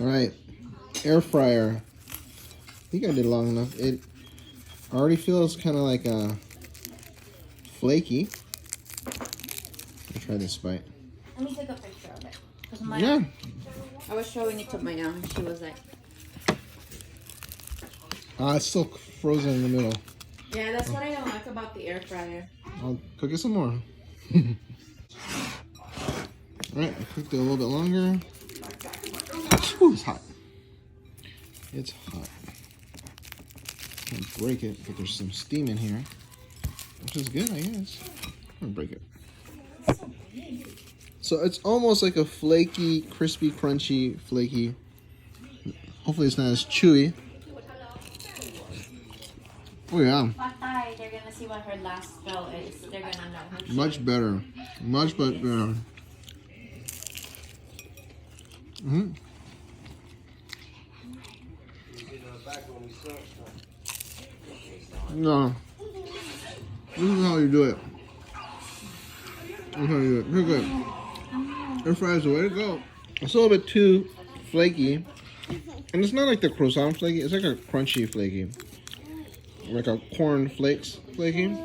All right, air fryer. I think I did long enough. It already feels kind of like flaky. I'll try this bite. Let me take a picture of it. Yeah. I was showing it to Maya and she was like, It's still frozen in the middle. yeah, that's what I don't like about the air fryer. I'll cook it some more. Alright, I cooked it a little bit longer. Ooh, it's hot. It's hot. Can't break it, but there's some steam in here, which is good, I guess. I'm gonna break it. So it's almost like a flaky, crispy, crunchy, flaky. Hopefully it's not as chewy. Oh yeah. They're gonna see what her last spell is. They're gonna know. Much better. Much better. No. This is how you do it. This is how you do it. Pretty good. Air fry is the way to go. It's a little bit too flaky. And it's not like the croissant flaky. It's like a crunchy flaky. Like a corn flakes flaky.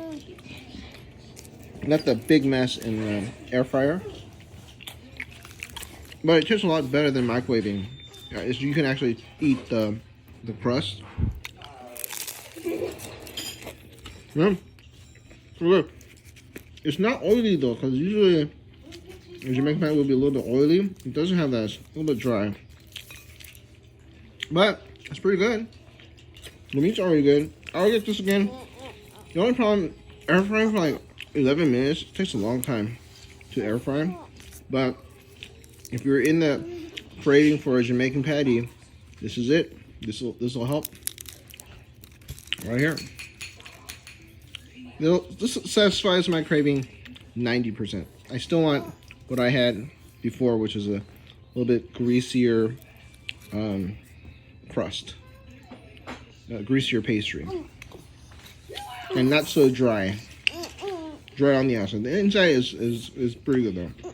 Not the big mess in the air fryer. But it tastes a lot better than microwaving. You can actually eat the crust. Yeah, good. It's not oily though, because usually a Jamaican Patty will be a little bit oily. It doesn't have that. It's a little bit dry. But it's pretty good. The meat's already good. I'll get this again. The only problem, air frying for like 11 minutes. It takes a long time to air fry. But if you're in the craving for a Jamaican Patty, this is it. This will help. Right here. This satisfies my craving 90%. I still want what I had before, which is a little bit greasier crust, greasier pastry, and not so dry. Dry on the outside. The inside is pretty good though.